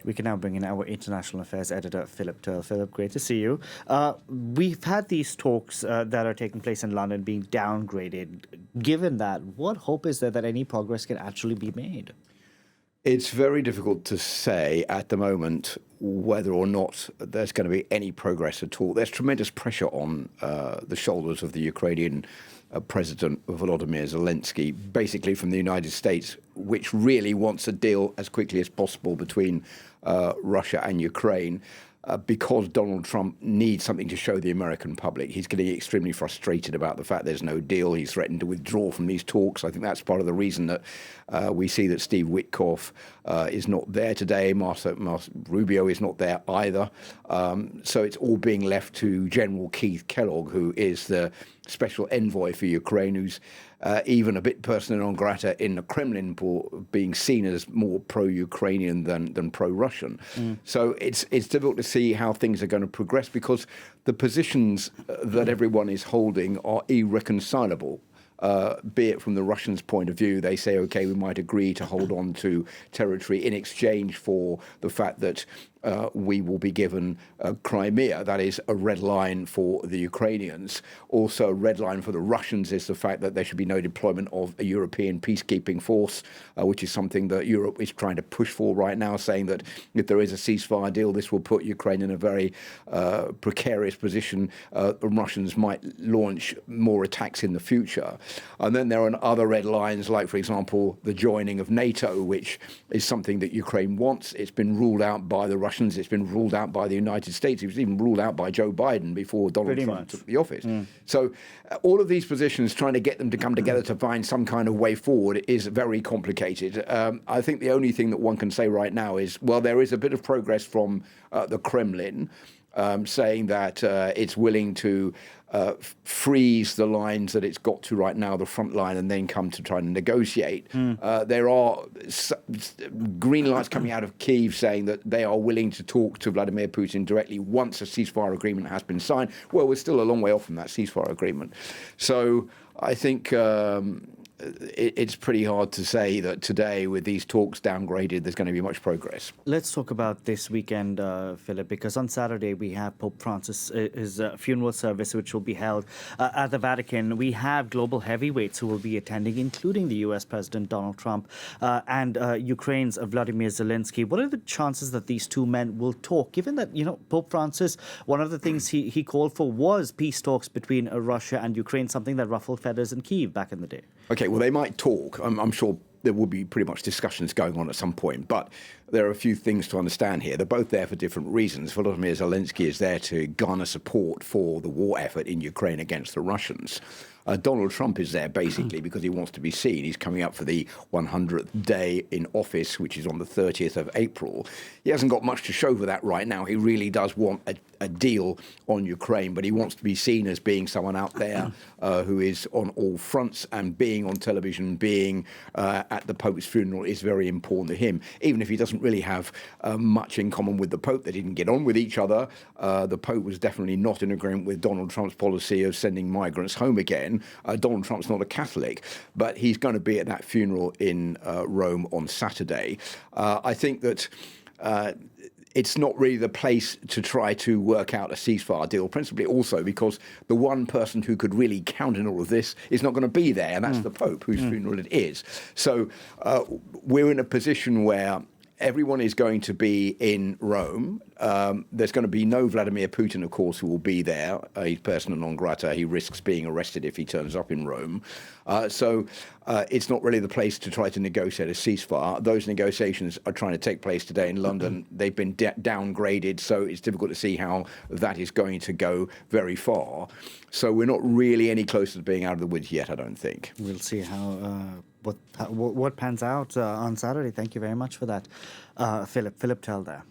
We can now bring in our international affairs editor, Philip Turle. Philip, great to see you. We've had these talks that are taking place in London being downgraded. Given that, what hope is there that any progress can actually be made? It's very difficult to say at the moment whether or not there's going to be any progress at all. There's tremendous pressure on the shoulders of the Ukrainian President Volodymyr Zelensky, basically from the United States, which really wants a deal as quickly as possible between Russia and Ukraine. Because Donald Trump needs something to show the American public. He's getting extremely frustrated about the fact there's no deal. He's threatened to withdraw from these talks. I think that's part of the reason that we see that Steve Witkoff is not there today. Marco Rubio is not there either. So it's all being left to General Keith Kellogg, who is the special envoy for Ukraine, who's even a bit persona non grata in the Kremlin for being seen as more pro-Ukrainian than pro-Russian. So it's difficult to see how things are going to progress because the positions that everyone is holding are irreconcilable. Be it from the Russians' point of view, they say, OK, we might agree to hold on to territory in exchange for the fact that we will be given Crimea. That is a red line for the Ukrainians. Also, a red line for the Russians is the fact that there should be no deployment of a European peacekeeping force, which is something that Europe is trying to push for right now, saying that if there is a ceasefire deal, this will put Ukraine in a very precarious position. The Russians might launch more attacks in the future. And then there are other red lines, like, for example, the joining of NATO, which is something that Ukraine wants. It's been ruled out by the Russians. It's been ruled out by the United States. It was even ruled out by Joe Biden before Donald Trump took the office. So all of these positions, trying to get them to come together to find some kind of way forward is very complicated. I think the only thing that one can say right now is, well, there is a bit of progress from the Kremlin, saying that it's willing to freeze the lines that it's got to right now, the front line, and then come to try and negotiate. There are green lights coming out of Kyiv saying that they are willing to talk to Vladimir Putin directly once a ceasefire agreement has been signed. Well, we're still a long way off from that ceasefire agreement. So I think it's pretty hard to say that today, with these talks downgraded, there's going to be much progress. Let's talk about this weekend, Philip, because on Saturday we have Pope Francis' his funeral service, which will be held at the Vatican. We have global heavyweights who will be attending, including the U.S. President Donald Trump and Ukraine's Vladimir Zelensky. What are the chances that these two men will talk, given that, Pope Francis, one of the things he called for was peace talks between Russia and Ukraine, something that ruffled feathers in Kyiv back in the day? OK, well, they might talk. I'm sure there will be pretty much discussions going on at some point. But there are a few things to understand here. They're both there for different reasons. Volodymyr Zelensky is there to garner support for the war effort in Ukraine against the Russians. Donald Trump is there basically because he wants to be seen. He's coming up for the 100th day in office, which is on the 30th of April. He hasn't got much to show for that right now. He really does want a deal on Ukraine, but he wants to be seen as being someone out there who is on all fronts, and being on television, being at the Pope's funeral is very important to him, even if he doesn't really have much in common with the Pope. They didn't get on with each other. The Pope was definitely not in agreement with Donald Trump's policy of sending migrants home again. Donald Trump's not a Catholic, but he's going to be at that funeral in Rome on Saturday. I think that it's not really the place to try to work out a ceasefire deal, principally also because the one person who could really count in all of this is not going to be there, and that's the Pope, whose funeral it is. So we're in a position where everyone is going to be in Rome. There's going to be no Vladimir Putin, of course, who will be there. He's persona non grata. He risks being arrested if he turns up in Rome. So it's not really the place to try to negotiate a ceasefire. Those negotiations are trying to take place today in London. They've been downgraded, so it's difficult to see how that is going to go very far. So we're not really any closer to being out of the woods yet, I don't think. We'll see what pans out on Saturday. Thank you very much for that, Philip Turle there.